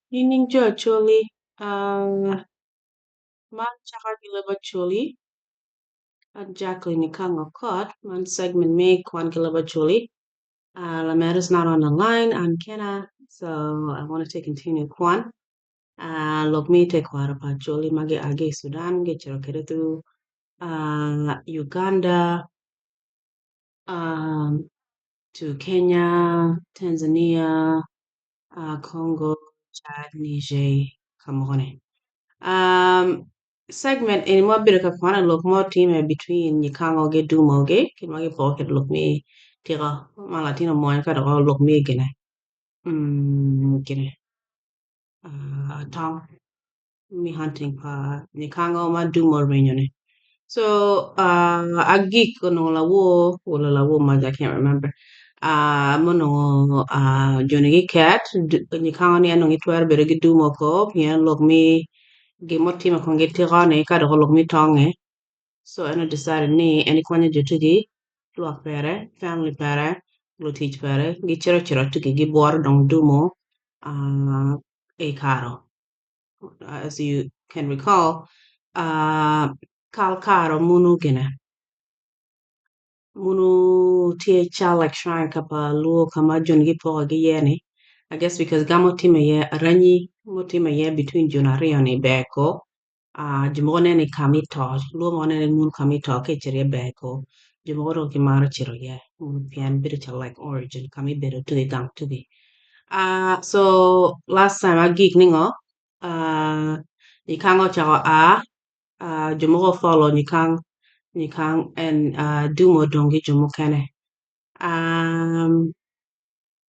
Evening Joe actually. Man chakakilaba chuli. Jacqueline Nikango caught. Man segment me kwan kilaba chuli. Lamera's not on the line. I'm Kenna. So I want to take continue kwan. Look me take kwara pa chuli magi age Sudan ge chiro Uganda um to Kenya, Tanzania, Congo, Chad, Niger, Cameroon. Um, segment in mo bir ka kwana look mo team between Nikango ge Dumo ge kin magi pocket look me tira malatina mo ka do look me gene. Gene. Tom me hunting pa Nikango ma Dumo reunion. So a geek no la wo wala la wo ma I can't remember. Mono Johnny Cat Nikango ni anong itwer bere ge Dumo ko pien look me gi motima con get tirane kada holok mi tonge so ana decided ni any kwanya jotugi luak pere family pere lo teach pere gi chiro chiro tugi gi bor dong dumo uh, e caro as you can recall kal caro munu gina munu tie chalak shrine kapa luo kama jon gi po gi yeni I guess because gamo time ye ranyi mo time ye between jonario ni beko jumone ni kamito luo ni mun kamito ke chire beko jumoro ki maro chiro ye mun pian bit like origin kami bedo to the gang to the so last time I gig ningo ni kango chao jumoro follow ni kang and dumo dongi jumo kene um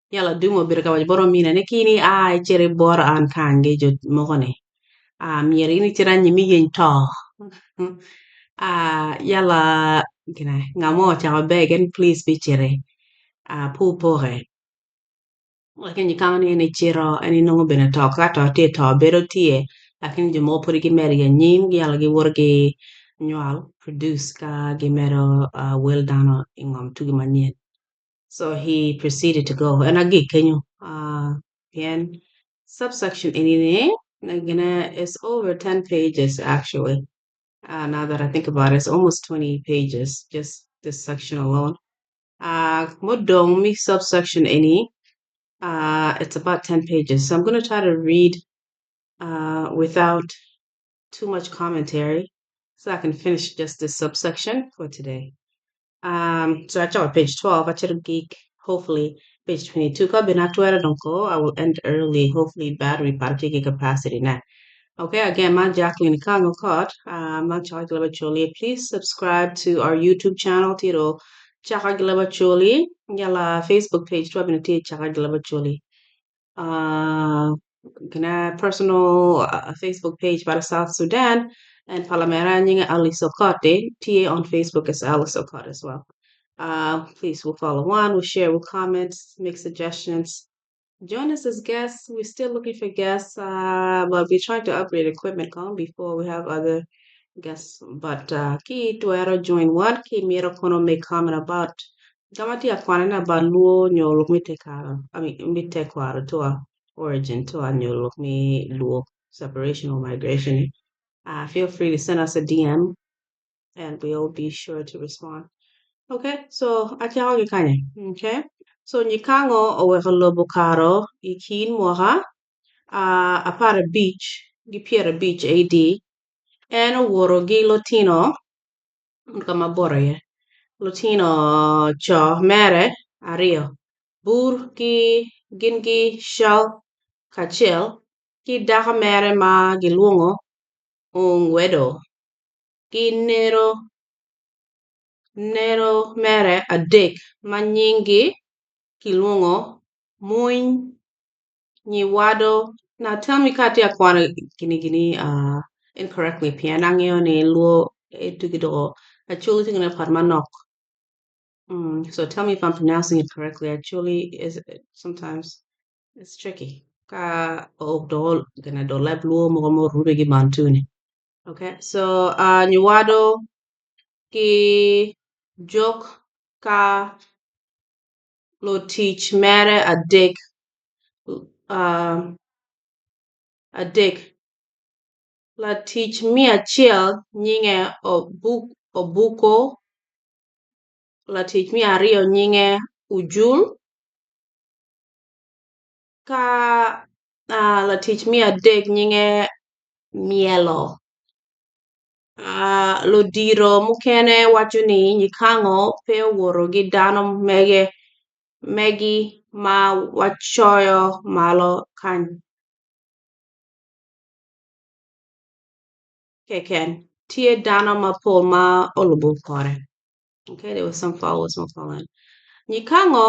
yala dumo bir ka boro mina ne kini chere bor an kange jo mogone mieri ni tira nyimi yen to yala gina ngamo cha begen please be chere pu pore lakini kama ni chiro ani nongo bene to ka to te to bero tie lakini jo mo puri ki meri ya nyim yala gi worgi nyual produce ka gi mero well done ingom tugi manien. So he proceeded to go. And again, can you pen subsection anything? Again, it's over 10 pages actually. Now that I think about it, it's almost 20 pages, just this section alone. Modong me subsection any. It's about 10 pages. So I'm gonna try to read without too much commentary so I can finish just this subsection for today. So I on page 12, I should geek, hopefully, page 22. Kabi na tuwera donko, I will end early, hopefully battery party capacity na. Okay, again, my Jacqueline Kango Kot, my Chakagilaba Choli. Please subscribe to our YouTube channel, Tito Chakagilaba Choli, yala Facebook page, Tuabinati Chakagilaba Choli. Gonna personal Facebook page para South Sudan and Palamera Nyinga Ali Sokote, TA on Facebook is Ali Sokote as well. Please, we'll follow one, we'll share, we'll comment, make suggestions. Join us as guests. We're still looking for guests, but we're trying to upgrade equipment before we have other guests. But ki tuero join one, ki miro kono make comment about gamati akwana about luo nyolo mite karo. I mean mite kwaro to a origin to a nyolo me luo separation or migration. Feel free to send us a DM and we'll be sure to respond. Okay, so atiago kanye. Okay, so nyikango oweko lobo karo ikin moha apara beach gipiera beach AD en owuoro gi Lotino kama boro ye Lotino cho mere ario bur gi gin gi shell kachiel gi dako mere ma giluongo ongwedo gi nero mere adek ma nyinggi kiluongo Muny Nyiwado. Now tell me kati akwana gini incorrectly pia nangyo ni luo etugido actually tingna parmanok. So tell me if I'm pronouncing it correctly. Actually is sometimes it's tricky. Ka do gonna do lab luo mo rube gi mantuni. Okay, so Nyiwado ki jok ka lo teach mere adek adek. Latic mia achiel nyinge Obuko. Latic mia ariyo nyinge Ujul. Ka latic mia adek nyinge Mielo. Lodiro mukene wacho ni Nyikang'o pe owuoro gi dano megi ma wachoyo malo kany keken tie dano mapol ma olubo kore. Okay, there was some following. Nyikang'o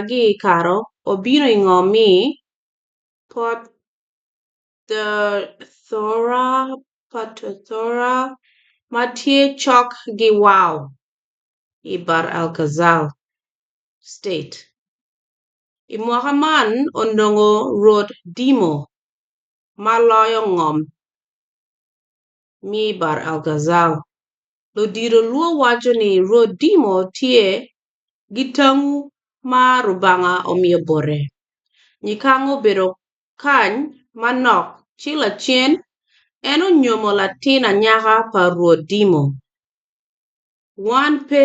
gi karo obiro ing'omi pot the Thora matie chok gi wow Ibar Alkazal State. Imwaka man ondongo Ruoth Dimo maloyo ng'om mi Bar Alkazal. Lodiro luo wacho ni Ruoth Dimo tie gi tang'u ma rubanga omiyo bore. Nyikang'o bedo kany manok chil achien en onyuomo latin anyaka pa Ruoth Dimo. Wan pe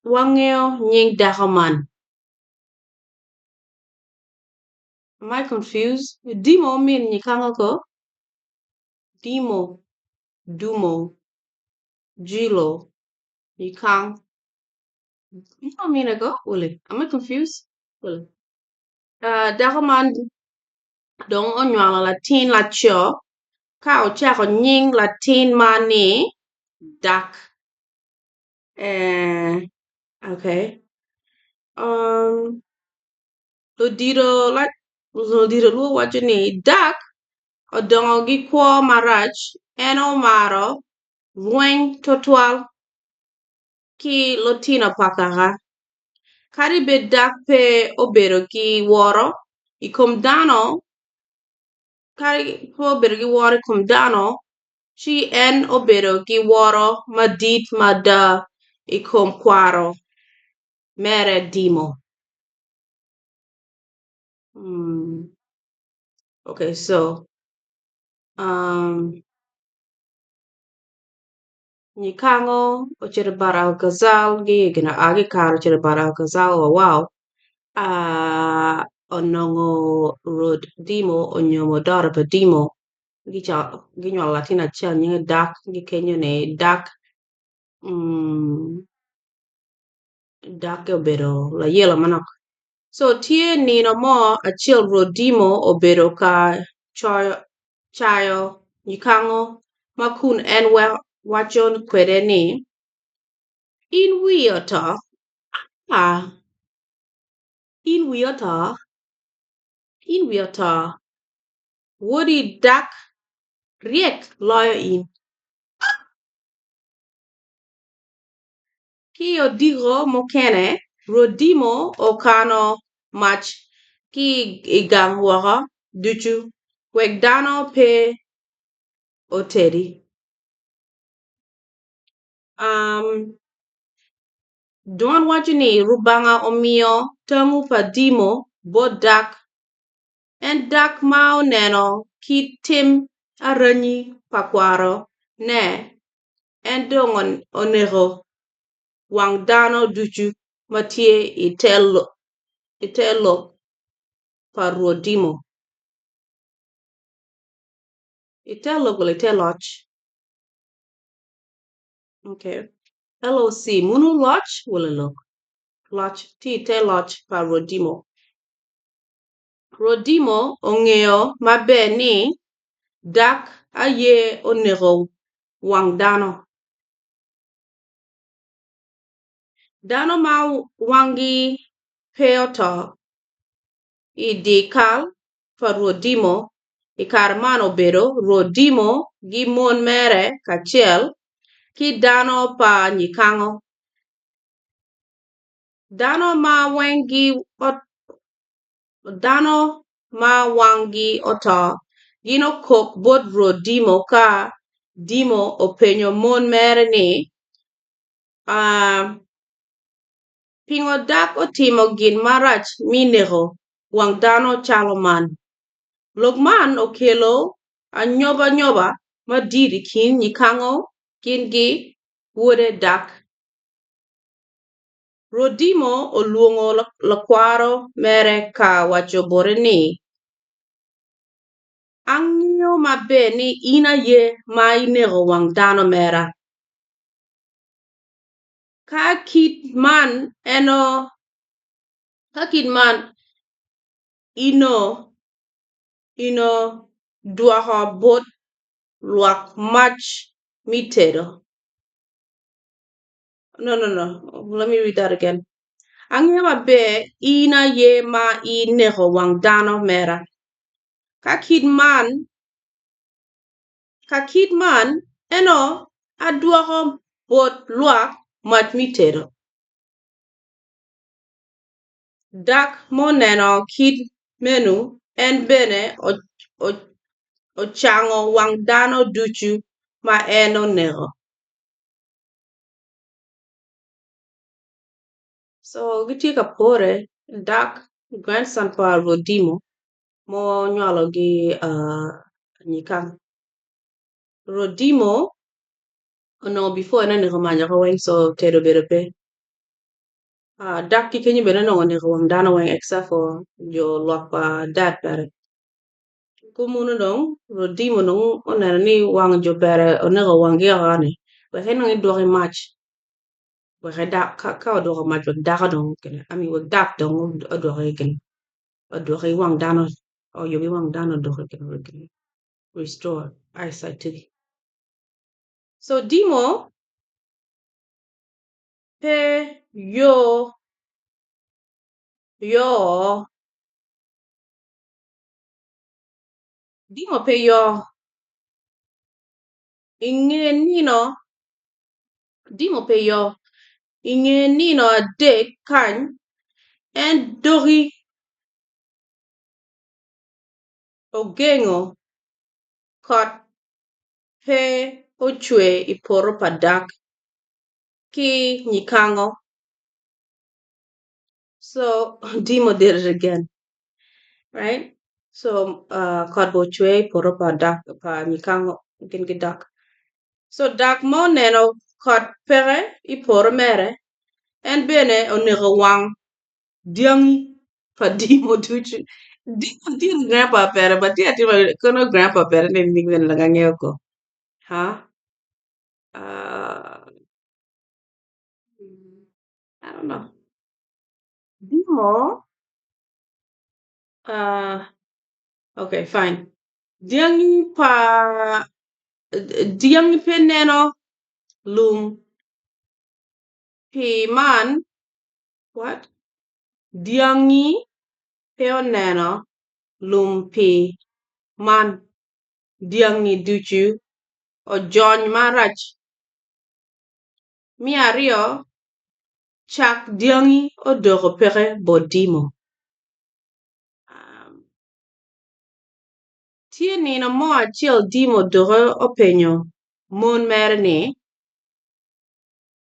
wang'eyo nying dako man. Am I confused? Dimo mean Nyikang'o ko? Dimo, Dumo, Jilo, Nyikang. You know mean ago? Am I confused? Dako man dong onywalo latin lacho ka ochako nying latin mani dak. Okay. Lodiro luo wacho ni dak odongo gi kwo marach en omaro lweny totwal ki lotino pakara. Kadi be dak pe obedo gi woro ikom dano chi en obedo gi woro madit mada ikom kwaro mere Dimo. Okay, so Nyikang'o ochere Bar Alkazal gi karo ochere Bar Alkazal wow. Onongo Ruoth Dimo onyuomo Dora pa Dimo ginywalo latin achiel nyinge dak gikenyo ne dak dak obedo layelo manok. So tie nino mo achiel Ruoth Dimo obedo ka chayo Nyikang'o ma kun en wacho kwede ni in wiyi oto wuodi dak riek loyo in. Ki odiro mokene Ruoth Dimo okano mach ki igang woko duchu weg dano pe otedi. Duan wacho ni rubanga omiyo tang'u pa Dimo bod dak en dak ma oneno kit tim aranyi pakwaro ne en dong onego wang dano duchu matie itelo pa Ruoth Dimo. Itelo wala iteloch? Okay. LOC munu loch wala lok? Loch ti iteloch pa Ruoth Dimo. Ruoth Dimo ong'eyo maber ni dak aye onego wang dano. Dano ma wang'gi pe oto idi kal pa Ruoth Dimo ikar man obedo Ruoth Dimo gi mon mere kachiel ki dano pa Nyikang'o. Dano ma wang'gi oto gin okok bod Ruoth Dimo ka Dimo openjo mon mere ni pingo dak otimo gin marach mi nego wang' dano chalo man. Lok man okelo anyoba madidi kin nyikango kin gi wuode dak. Rodimo oluongo lakwaro mere ka wacho bore ni ang'eyo maber ni in ayie ma inego wang' dhano mera. Ka kit man ino dwoko bot lwak mach mitedo. No. Let me read that again. Ang'eyo maber in ayie ma inego wang' dhano mera. Ka kit man eno adwoko bot lwak mach mitedo. Dak moneno kit menu en bene ochango wang' dhano duchu ma en onego. So gitie ka pore dak grandson pa Rodimo monyuolo gi nyikang. Rodimo before en onego manyo weng so tedo bedo pe. Dak ki kenyi bende onego wang' dhano weng except for jo lwak pa dad pere. Kumuno dong Rodimo dong oneno ni wang' jo pere onego wang' gi ogani. Wek nang idwoke mach. Wek dak ka odwoko mach wek dak dong wek dak dong odwoke gini. Odwoke wang' dhano o yogi wang' dhano odwoke gini. Restore eyesight to gi. So Dimo pe yo Dimo pe yo ing'e nino adek kany en dogi ogeng'o kot pe ochwe I poro pa dak ki nyikango. So Dimo did it again, right? So kot bo ochwe I poro pa dak pa nyikango gin gi dak. So dak moneno kot pere I poro mere en bene onego wang' diangi pa Dimo duchu. Dimo dir grandpa pere but dia timo kono grandpa pere ne ningwen laga ng'eyo ko. I don't know. Dimo okay, fine. Diangi pe neno lum pi man. What? Diangi pe oneno lum pi man diangi duchu ojony marach. Mi ariyo chak diangi odoko pere bo Dimo. Tie nino mo achiel Dimo doko openyo mon mere ni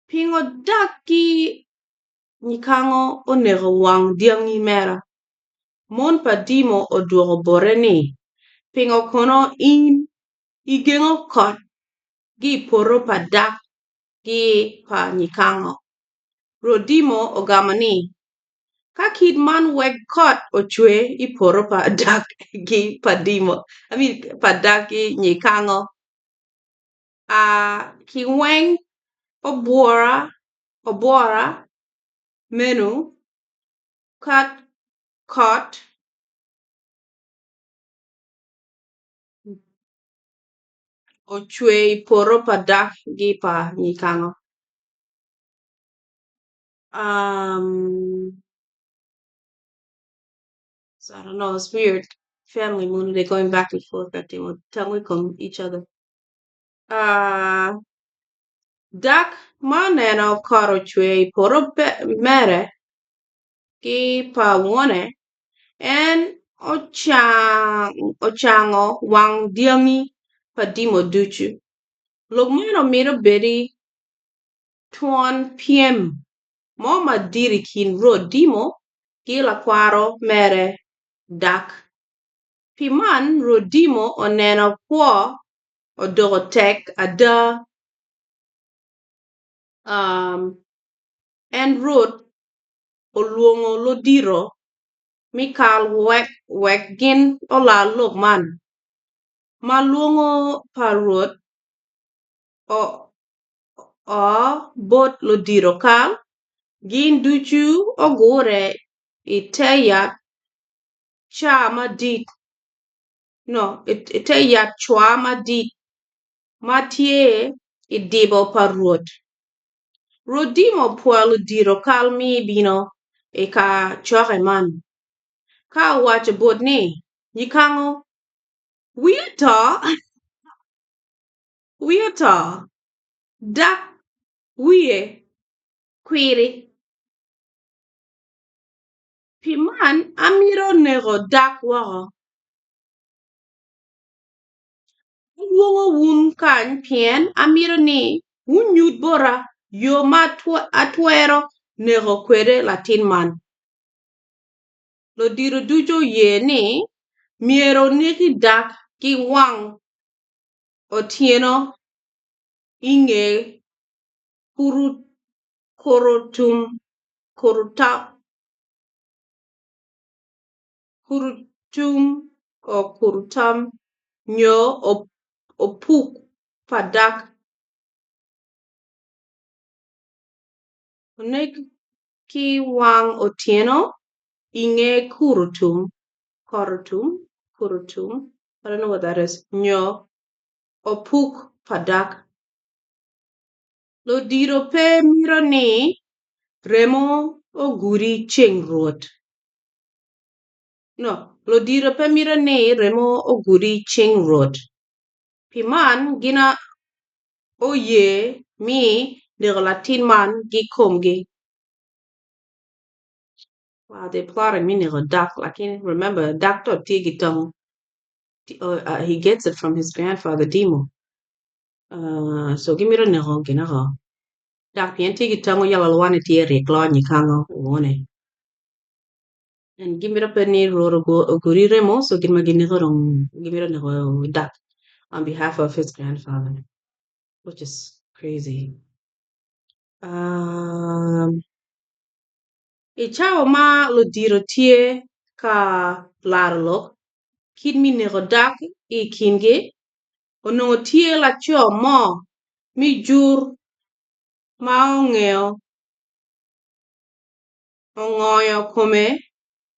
pingo dak ki nyikango onego wang' diangi mera. Mon pa Dimo odwoko bore ni pingo kono in igeng'o kot gi poro pa dak gi pa nyikango. Rodimo ogamo ni ka kit man weg kot ochwe I poro pa dak gi pa Dimo. Pa dak gi nyikango. Ki weng obuora menu kat kot ochwe I poro pa dak gi pa nyikango. So I don't know, it's weird. Family moon, they're going back and forth that they will tell me come each other. Dak maneno kot ochwe I poro mere ki pa wuone en ochango wang' diangi pa Dimo duchu. Lok meno miro bedi tuon piem mo madiri kin Rodimo gi lakwaro mere dak. Pi man Ruoth Dimo oneno kwö odoko tek ada en Ruoth oluongo lodiro mi kal wek gin olal lok man ma luongo pa Ruoth both lodiro kal gin ducu ogure i te yath ca madit ite yath cwa madit ma tye i dibo pa Ruoth. Ruoth Dimo pwoyo lodiro kal mi bino i ka coke man ka owaco both ni nyikang'o wiye to dak wiye kwiri pi man amiro nego dak woko aluongo wun kany pien amiro ni wun nyuth bora yo ma atwero nego kwede latin man. Lodiro ducu oyie ni myero onegi dak ki wang otieno i ng'e kurutum nyo opuk pa dak oneg ki wang otieno i ng'e kurutum I don't know what that is nyo opuk pa dak. Lodiro pe miro ni remo oguri ceng Ruoth. Lodiro pe miro ni remo oguri ceng Ruoth. Pi man gina oyie mi nego latin man gi komgi. Wow, they're plotting me nego dak. Remember, dak to tigi tong. He gets it from his grandfather Dimo. So give me the nego ginago. Dak pien tigi tongo yala lwane tiere klo nyikango wone. And give me the penny roro oguri remo so give me the nego dak on behalf of his grandfather, which is crazy. Ichawo ma lodiro tie ka larlo kid mi nego dak i kingi onongo tie laco mo mi jur ma ong'oyo kome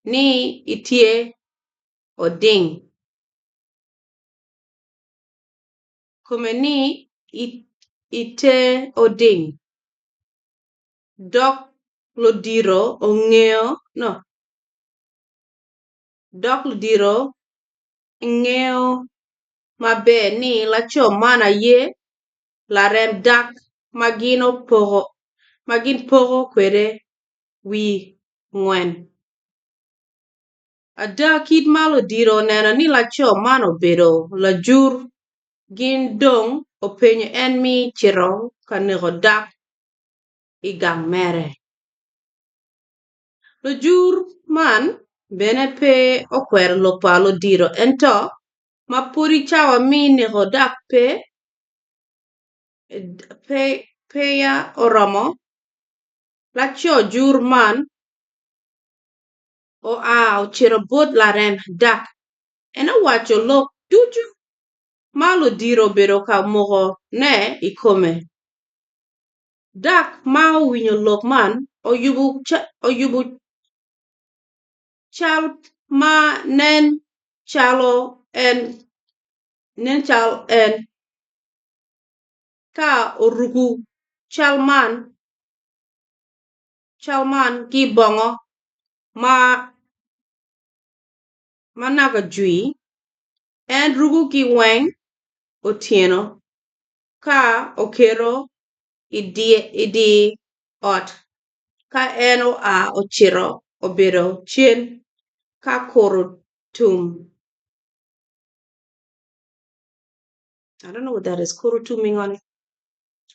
ni itie oding. Kome ni ite oding. Dok lodiro ng'eyo maber ni laco man aye larem dak magin poko kwede wi ng'wen. Ada kid ma lodiro oneno ni laco man obedo lajur gin dong openyo en mi cito ka nego dak i gang mere. Lojur man bene pe okwero lok pa lodiro ento ma podi cawa mi nego dak pe ya oromo laco jur man ociro both larem dak en owacho lok ducu ma lodiro obedo ka muko ne i kome. Dak ma owinyo lok man oyubo cal ma nen cal en ka oruku cal man ki bongo ma naga jwi en ruku ki weng otieno ka okero idi ot ka en ociro obedo chien ka kurutum. I don't know what that is. Kurutum mingoni.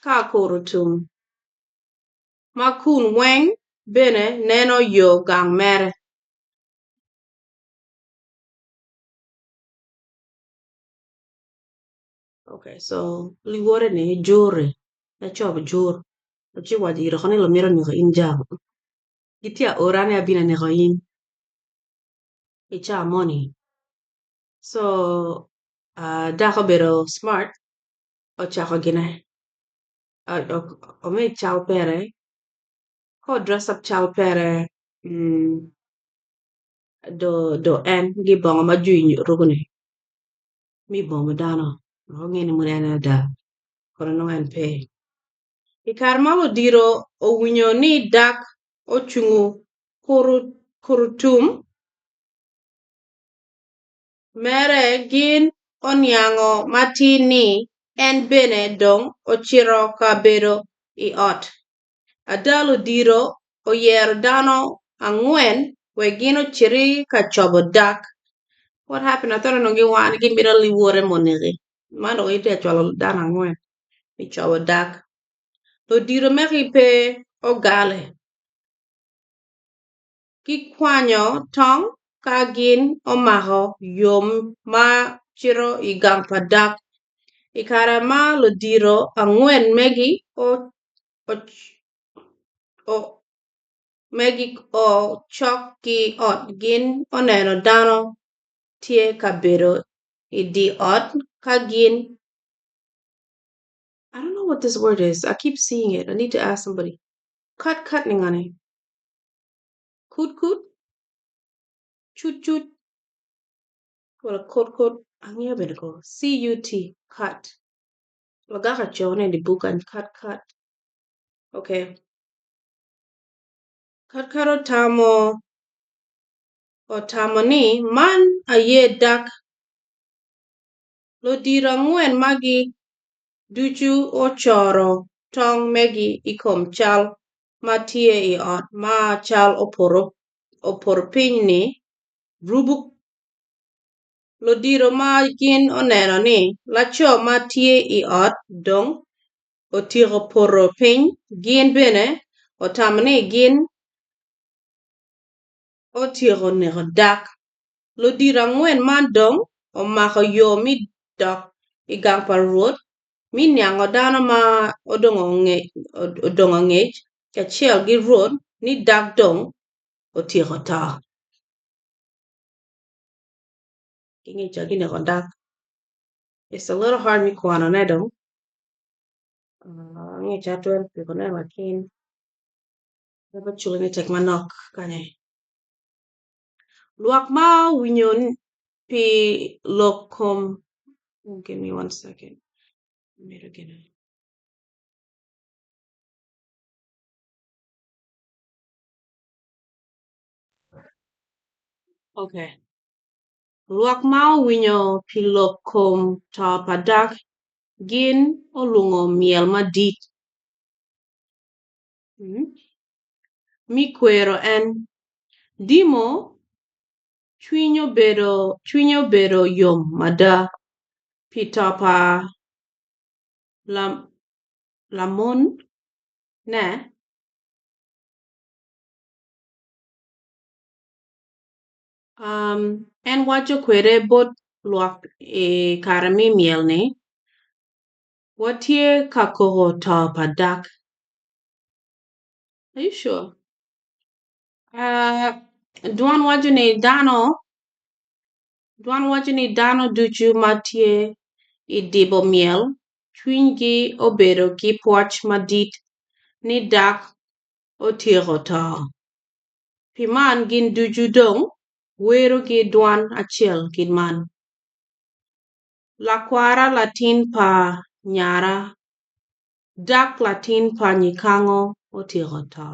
Ka kurutum. Ma kun weng bene neno yo gang mere. Okay, so liwore ne jore. Na chob jor. Chi wadi ro khane lo miro ni in jam. Gitia orane abina ne in. Icha money. So dako bero smart. O chako gine. O me chao pere. Ko dress up chao pere. Mm, do en gi bongo ma juin rugune. Mi bongo dano. O ngeni mune da. Kono no en pay. Ikar malo diro o winyo ni dak o chungu kurutum mere gin onyango matini en bene dong ochiro kabedo I ot. Adalo diro o yer dano ang'wen we gin ochiri ka chobo dak. What happened? I thought no wan gi mira liwore monege. Mano ite chwalo dano ang'wen. I chobo dak. Lo diro meki pe o gale. Gikwanyo tong ka gin omako yom ma chiro I gang pa dak. Ikare ma lo diro ang'wen megi o megi o chok ki ot gin oneno dano tie kabedo I di ot ka gin. I don't know what this word is. I keep seeing it. I need to ask somebody. Cut ningane. Kut. Chut. Wala kot. Ang'eyo bende ko. C-U-T. Cut. Lagaka chone di bukan cut. Okay. Cut otamo ni man aye dak lo diro ang'wen magi duchu ochoro tong megi ikom chal matie I ot ma chal oporo piny ni rubuk. Lo diro ma gin oneno ni lacho matie I ot dong otieko poro piny gin bene otamo ni gin otieko neko dak. Lo diro ang'wen man dong omako yo mi dok I gang pa ruoth mi niango dano ma odong ng'ech kachiel gi ruoth ni dak dong otieko to. Ging'echo ginego dak. It's a little hard mi kwano ne dong. Ng'echo atwen piko ne lakin. Never chulenge tek manok kanye. Luak ma winyo pi lokom. Give me 1 second. Okay. Luak ma winyo pi lokom to padak gin olungo miel madit. Mi kwero en dimo chwinyo bedo yom mada pitopa lamon ne en wacho kwere bot luak kare mi miel ni watie kakoro to padak. Are you sure? Dwan wacho ni dano duchu matie I dibo miel chwinygi obedo gi pwoch madit ni dak otieko to. Pi man gin duchu dong wero gi dwan achiel gin man. Lakwara latin pa nyara dak latin pa nyikango otieko to.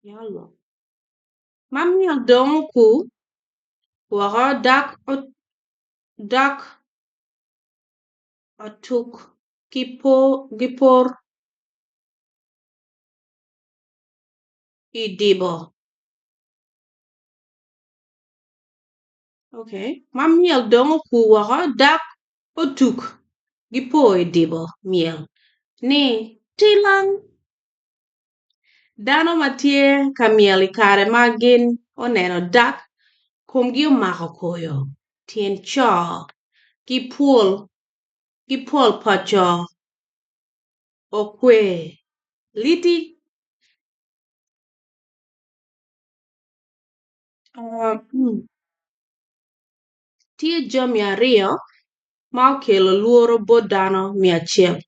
Yalo. Mamiel dong ku wako dak otuk gipor I dibo. Okay. Mamiel dong ku wako dak otuk gipo I dibo miel. Ni tilang. Dano matie ka miel I kare ma gin oneno dak kumgi omako koyo. Tien cho. ki pol pacho okwe liti tye jami aryo ma okelo luoro bot dano 100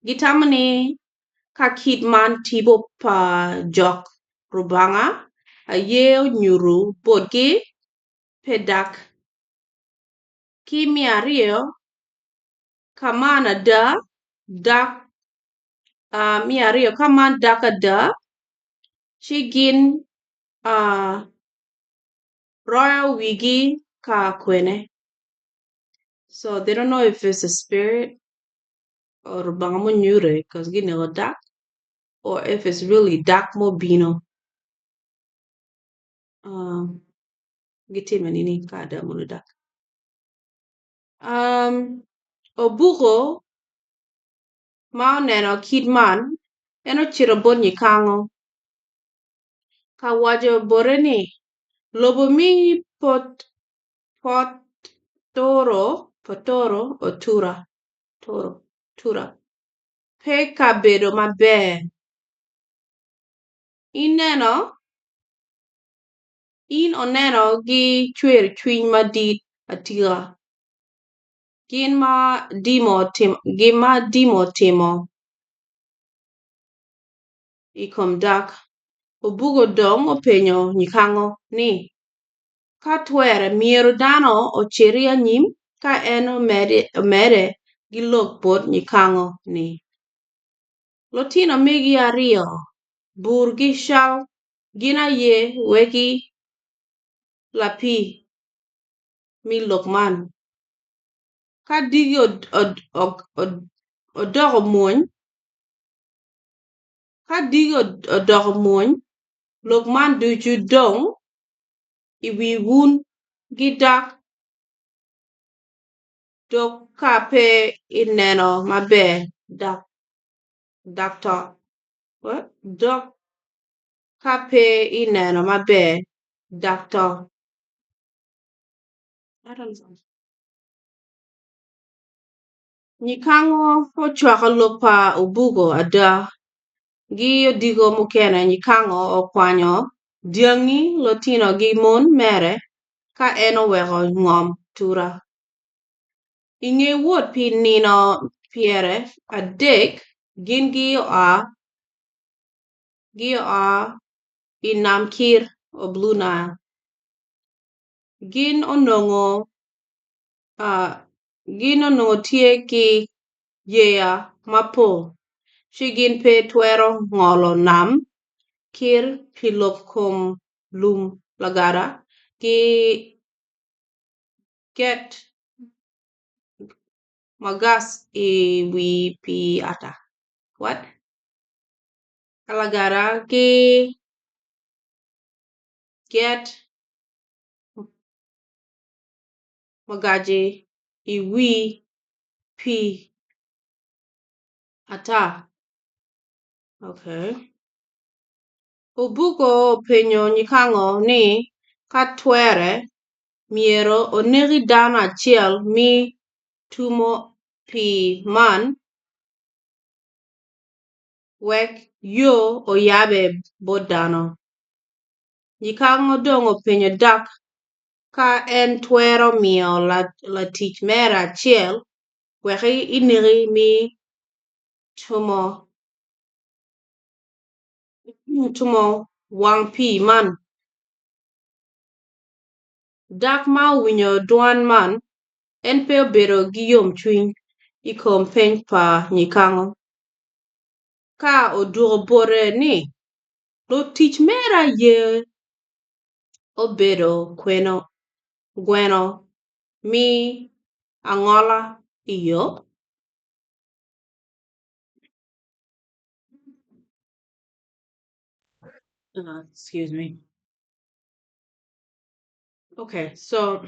gitamo ni ka kit man tipo pa jok rubanga aye onyuru botgi pe dak ki 200 ka man ada dak 200 ka man dak ada ci gin royal wigi ka kwene. So they don't know if it's a spirit or rubanga mo nyure because ginego dak or if it's really dak mo bino. Gitime nini ka ada mo dak. Obuko ma oneno kid man en ochiro bot nyikango ka wajo bore ni lobo mi potoro otura tura pe ka bedo maber in oneno gi chwer chuny madit atira gin ma dimo timo ikom dak obugo dong openyo nyikango ni ka twere miero dano ocheri anyim ka en omede gi lok bot nyikango ni lutino megi 2 bur gi shal gin aye wegi lapi mi lok man ka digi odoko muony lok man ducu dong iwi wun gi dak dok ka pe ineno maber dok ka pe ineno maber dak to. Nyikango ochwako lok pa obugo ada gi odigo mukene nyikango okwanyo diangi lutino gi mon mere ka en oweko ngom tura inge wuot pi nino 3 gin gi oa I nam kir o Blue Nile gin onongo tie ki yeya mapol ci gin pe twero ngolo nam kir pi lok kom lum lagara gi get magas iwi pi ata lagara gi get magaji iwi pi ata. Okay. Obuko openyo nyikango ni ka twere miero onegi dano achiel mi tumo pi man wek yo oyabe bot dano. Nyikango dong openyo dak ka en twero miyo latich mere achiel wek inegi mi tumo wang pi man. Dak ma owinjo dwon man en pe obedo gi yom chuny ikom penj pa nyikango ka oduoko bore ni lutich mere aye obedo gweno mi angola iyo. Excuse me. Okay, so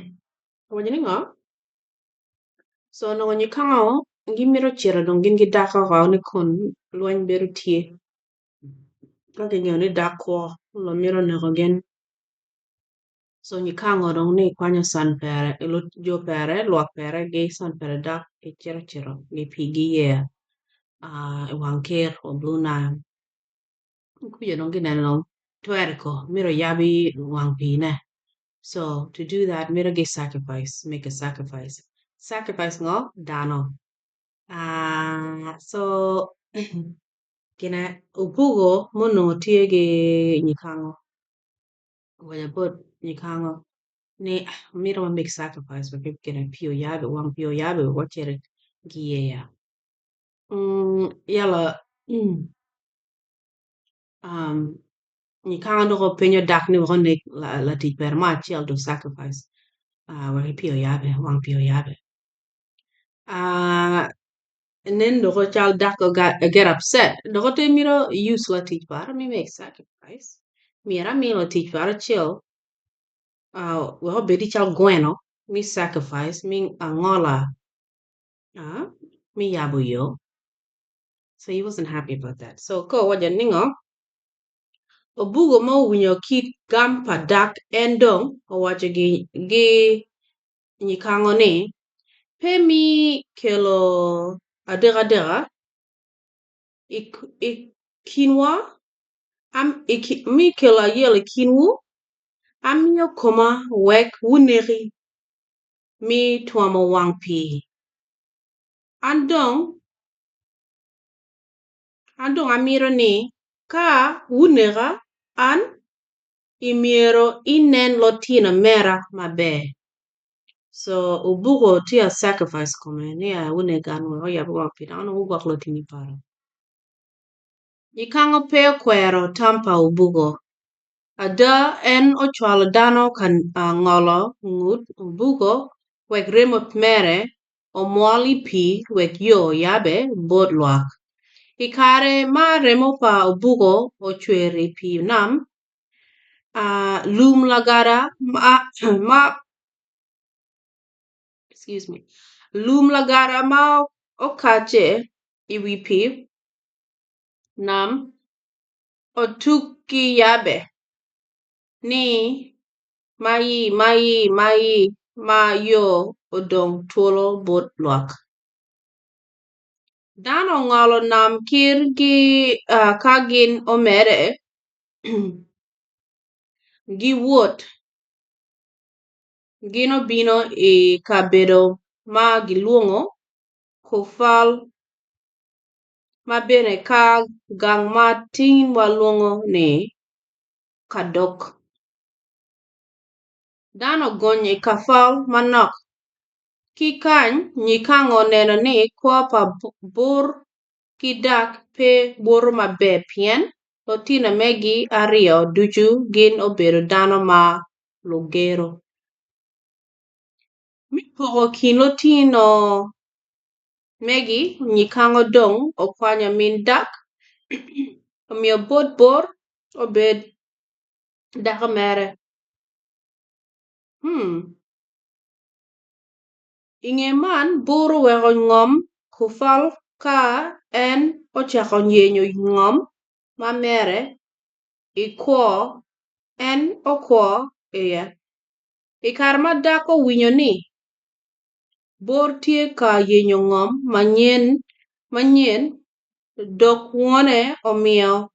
nongo nyikango gimiro chiro dong gin gi dak oko ni kon lweny biro tie ka ging'eyo ni dak kwo lo miro nego gin So nyikang'o dong ni kwanyo san pere, jo pere, luok pere gi san pere dak e chiro chiro gi pi gi yea. Wang ker o Blue Nile. Kuya dong gineno tuerko, miro yabi wang pi ne. So to do that, miro gi sacrifice, make a sacrifice. Sacrifice ngo, dano. So kina upugo mono tie gi nyikang'o. Waya bot nyikang'o. Ni miro ma make sacrifice but people kina pio yabe wang pio yabe wachere giyeya. Yala nyikang'o doko penyo dak ni wone la tij per ma achiel do sacrifice. Wang pio yabe, wang pio yabe. And then doko chal dak get upset. Doko te miro use la tij par mi make sacrifice. Mira mi la tij par chill. Well, bedi chal gweno, mi sacrifice, mi angola, mi yabu yo. So he wasn't happy about that. So ko wajan ningo, obugo mo winyo kit gam pa dak endong, o waja gi nyikango ni, pe mi kelo adega dega, kinwa, mi kelo yele kinwu, amio koma wek wuneri, mi tuamo wang pi. Andong amiro ni ka wunera an imiero inen lotina mera mabe. So ubugo tia sacrifice kome ni a wunega anu yabu wang pi. Ano ubak lotini para. Nyikango pe kwero tampa ubugo. Ada en ochwalo dano kan ngolo ngut ubugo wek remo mere omwali pi wek yo yabe bod luak. Ikare ma remo pa ubugo ochweri pi nam lum lagara lum lagara ma okache iwi pi nam otuki yabe ni mai ma yo odong tuolo bot luak. Dano ngalo nam kir gi kagin omere gi wuot gino bino I kabedo ma giluongo kufal ma bene ka gang ma tin waluongo ni kadok. Dano gonye kafal manok. Kikany nyikango neno ni kwa pa bur kidak pe buru mabe pien lotina megi ario duchu gin obedo dano ma lugero. Mipogo kin lotino megi nyikango dong okwanya min dak omio bot bor obed daka mere. Inge man buru weko ngom kufal ka en ochako nyenyo ngom ma mere ikwo en okwo iya. Ikar ma dako winyo ni bor tie ka yenyo ngom manyien dok wuone omio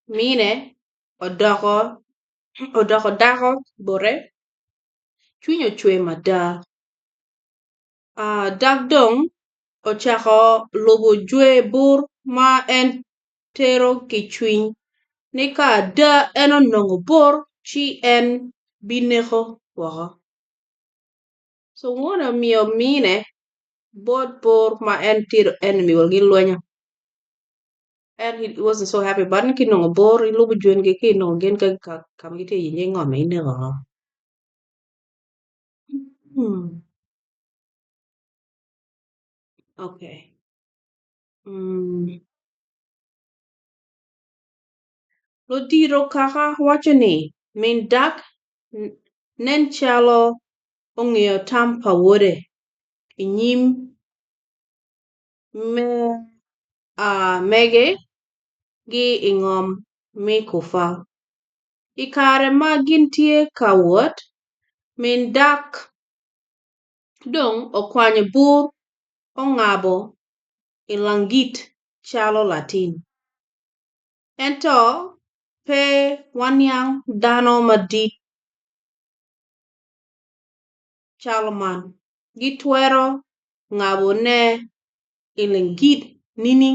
mine odoko dako bore chwiny ochwe mada. Dak dong ochako lubo jwe bur ma en tero kichwiny ni ka da en onongo bor chi en bineko woko. So wuone omio mine bot bor ma en tiro enemy wal gi lwenyo. And he wasn't so happy but ki nongo bor ilubo jwen gi ki nongo gen ka kam gite yinye ngome ine woko. Okay. Lodiro kaka wacho ni min dak nen chalo ong'eyo tam pa wuode inyim mege gi ing'om mi kufa. Ikare ma gintie ka wuot Min dak dong okwany bur ong'abo ilangit chalo Latin. Ento pe wanyang dano madit chalo man. Gitwero ng'abo ne ilangit nini.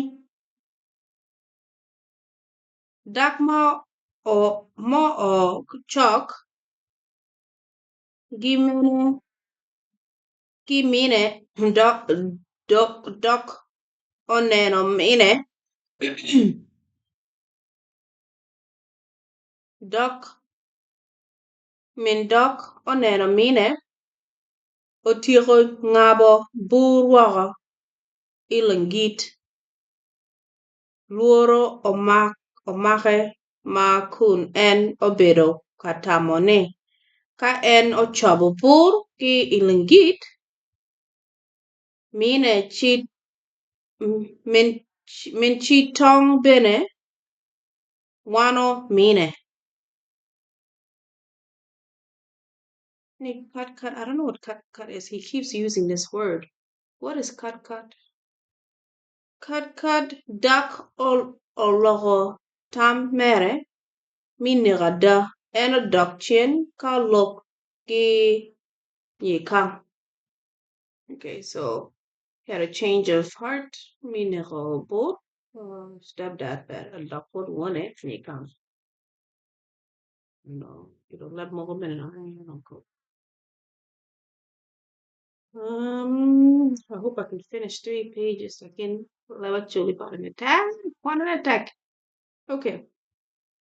Dak mo o chok gimine dok oneno mine dok oneno mine otieko ng'abo bur woko ilangit. Luoro omake ma kun en obedo katamo ni ka en ochobo bur gi ilangit min chi tong bene wano mine. Cut. I don't know what cut is. He keeps using this word. What is cut? Cut dak ologo tam mere minigada en dok chien ka lok gi yikam. Okay, so he had a change of heart. Minigo boat. Stepdad bad. Dok put one it yikam. No, you don't let more men go. I hope I can finish 3 pages. I can actually put an attack. One attack. Okay.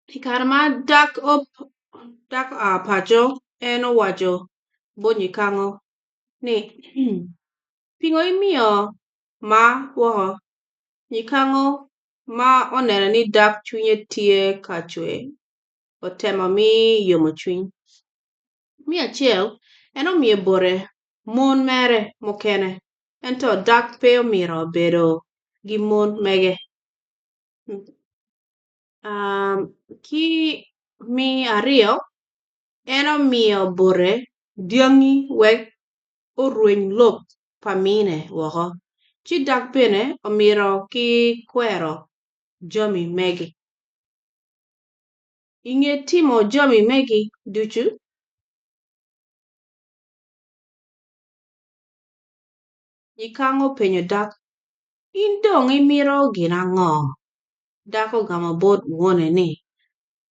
Ikarama dak pacho eno wacho bonyi kango ni pingo imiyo ma wo nyikango ma oneno ni dak chunye tie kachwe otemo mi yomo chuny. Mi achiel enomiye bore mon mere mokene ento dak pe omiro bedo gi mon mege. Ki mi ariyo enomiyo bore diangi wek orweny lop pamine woko. Chi dak bene omiro ki kwero jomi megi. Ing'e timo jomi megi duchu? Nyikango penjo dak. In dong imiro gin ang'o? Dak ogamo bot wuone ni.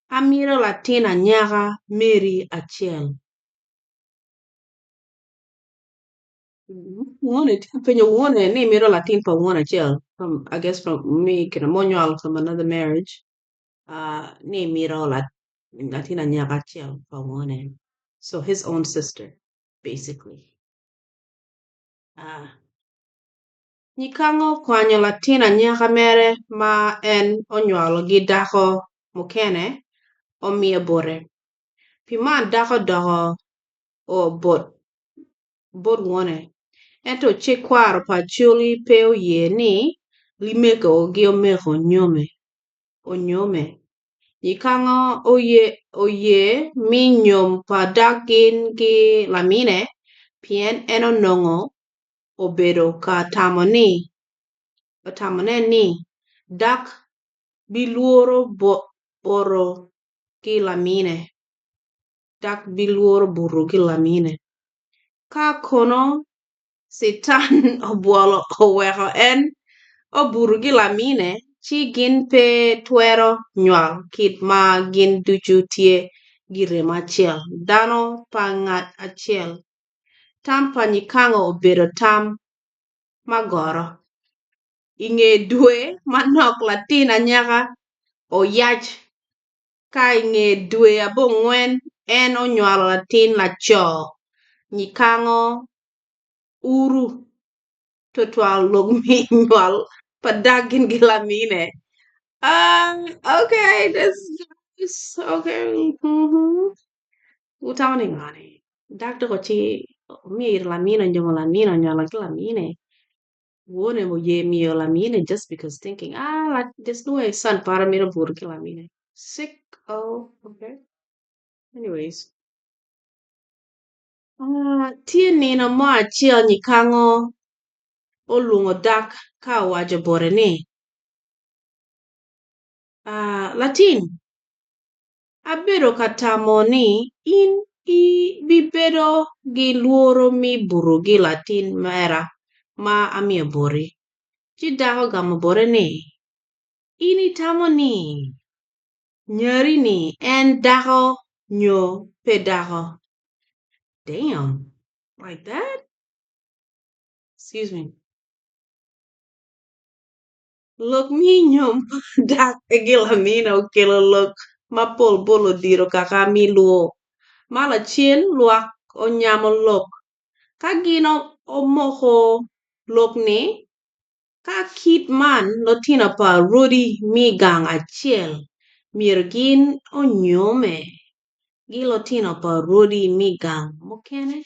Amiro Latin anyaka Mary achiel. Penjo wuone ni miro Latin pa wuon achiel. I guess from me, monywal from another marriage. Ni miro Latin anyaka achiel pa wuone. So his own sister, basically. Nyikango kwanyo Latin anyaka mere ma en onywalo gi dako mokene omiye bore. Piman dako doko o bot wuone. Ento chik kwaro pa chuli pe oye ni limeko gi omeko onyome. Nyikango oye mi nyom pa dak gin gi lamine pien en onongo obedo ka tamone ni dak biluoro boro gi lamine. Dak biluoro buru gi lamine. Ka kono sitan obuolo oweko en oburu gi lamine chi gin pe twero nywal kit ma gin duchu tie gi rem achiel. Dano pa ng'at achiel. Tam pa nyikango obedo tam magoro. Ing'e dwe manok Latin anyaka oyach ka ing'e dwe abong'wen en onywalo Latin lacho. Nyikango uru to twal log mi nywal padagin gi lamine. Okay, this is okay. Utaoni ngani. Dak to chi mi lamine nyomo lamine nywalo gi lamine. Wuone mo ye mio lamine just because thinking, there's no way son para mira bur ki lamine. Sick. Oh, okay. Anyways. Tie nino mo achiel nyikang'o oluongo dak ka owacho bore ni Latin abedo ka tamo ni in ibibedo gi luoro mi buro gi Latin mera ma amiyo bori. Ci dako gamo bore ni in itamo ni nyari ni en dako nyo pe dako. Damn, like that? Excuse me. Lok mi nyom dak e gilamina okelo lok ma pol bolo diro kaka mi luo. Mala chien luak onyamo lok. Ka gino omoko lok ni, ka kit man notina pa rodi mi gang achiel. Mier gin onyome. Gilotino pa rodi mi gang. Mokene?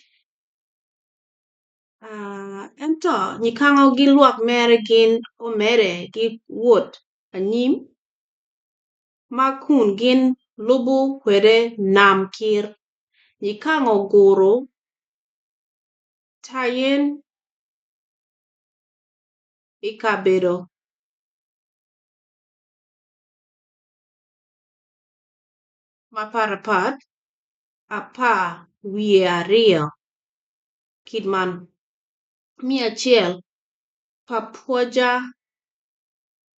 Ento nyikang'o gi luak mere gin omere gi wuot anyim ma kun gin lubu kwede nam kir. Nyikang'o guro tayen ikabedo. Maparapat apa wiye ariyo kidman mia achiel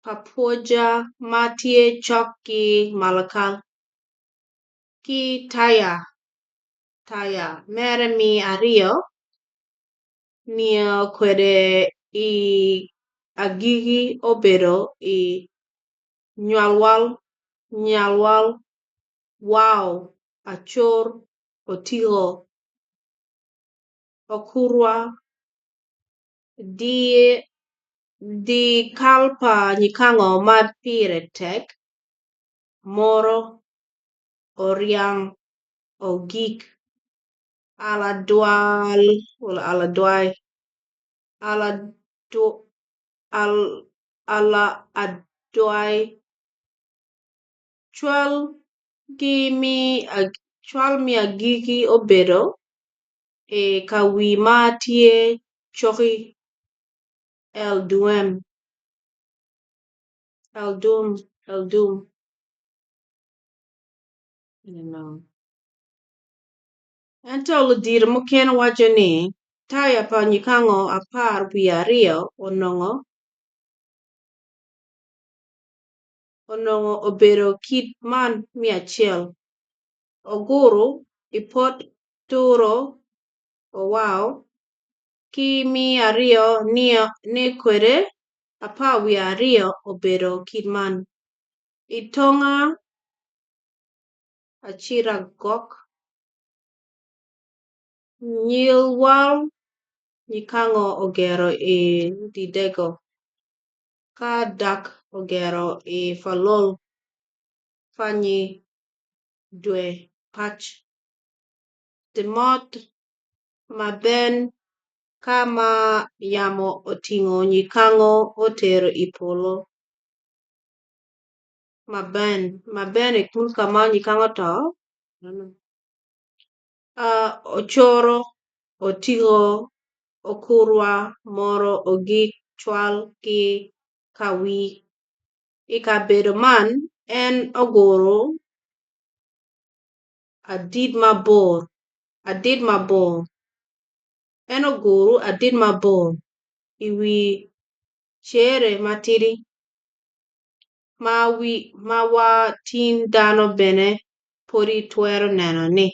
papuoja matie chok ki malakal ki taya mere mi ariyo mia kwede i agigi obedo i nyalwal wow achor otigo okurwa di kalpa nyikang'o ma pire tek moro oriang ogik ala adwai chwal mi agigi obedo e kawi ma tie choki eldum ento ludir mokene wacho ni taya pa nyikang'o apar wi ariyo onong'o obedo kit man mia achiel oguru ipot turo owaw ki mi ariyo ne kwede apa wi ariyo obedo kit man itonga achira gok nyilwal nyikang'o ogero e didego ka dak ogero e falol fanyi dwe pach demot maben kama yamo oting'o nyikang'o otero i polo maben e kun kama nyikang'o to ochoro oting'o okurwa moro ogik chwal ki kawi ikabedo man en ogoro adit mabor en ogoro adit mabor iwi chere matidi ma watin dhano bene podi twero neno ne.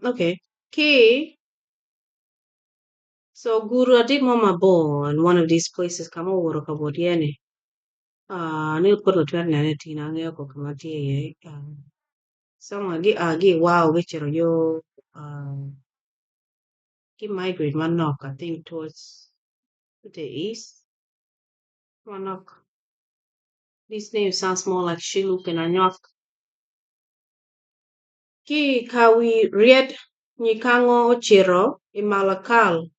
Okay. So guru adit mo mabor in one of these places kama wuoro kabodiene. Ni put twero nene tina ng'eyo ko kama tie somewhere wow gichero yo migrate manok I think towards the east manok. This name sounds more like Shiluk and Anyok. Ki kawi ried nyikang'o ochiro i malakal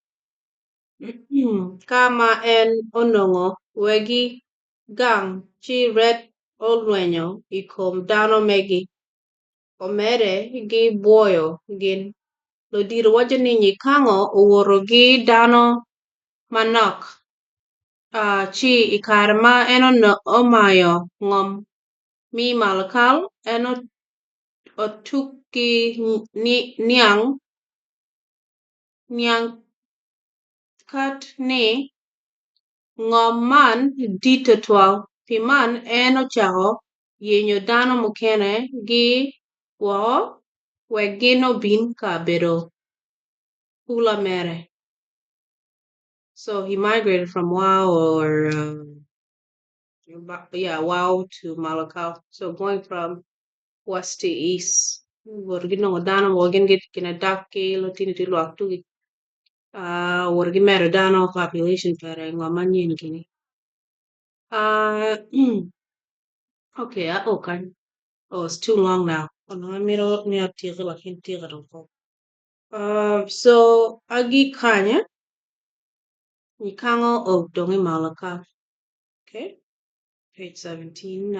kama en onong'o wegi gang chi red olwenyo ikom dano megi omere gi buoyo gin Lodir wacho ni Nyikango owuoro gi dano manok chi ikare ma en omayo ng'om mi Malakal en otuk gi niang kat ni ng'om man dito twal pi man en ochako yenyo dano mukene gi woo wek gin obin kabedo hula mere. So he migrated from Wow Wow to Malakal. So going from west to east. Worgino dano wogin get kina daki lotini ti luak tugi. Worgi mero dano population pere ngomanyin kini. Okay, okay. Oh, it's too long now. Oh, no, so agi kanya Nyikango Dongi Malakal. Okay, page 17.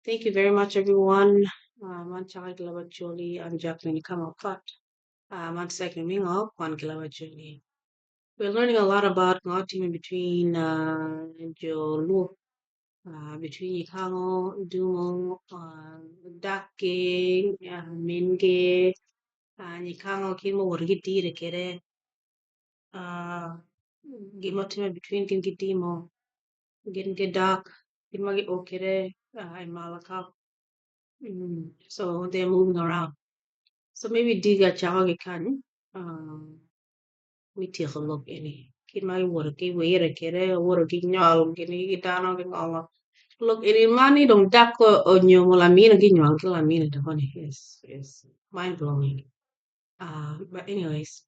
Thank you very much, everyone. Man Chaka Gilawa Jolie, I'm Jacqueline Nyikango Kat. Man Second Mingo, Kwan Gilawa Jolie. We're learning a lot about team between Jolu, between Nyikango, Dumo, Dake, Minge, Nyikango, Kimo, Wargiti, the Kere, Gimotime between Kinkitimo, Genke Dak, Kimagi Okere, and Malakal. So they're moving around. So maybe Diga Chawagi can we take a look any. Kid my work, we kere, work in y'all, gini gitano, ginola. Look, any money don't duck on your molamina, gino, kilamina, the honey is mind blowing. But anyways,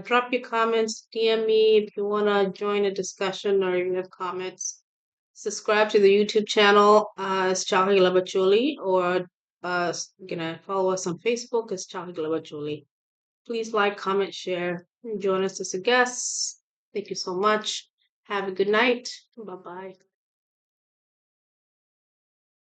drop your comments, DM me if you wanna join a discussion or if you have comments. Subscribe to the YouTube channel as Charlie Labachuli or follow us on Facebook as Charlie Labachuli. Please like, comment, share, and join us as a guest. Thank you so much. Have a good night. Bye bye.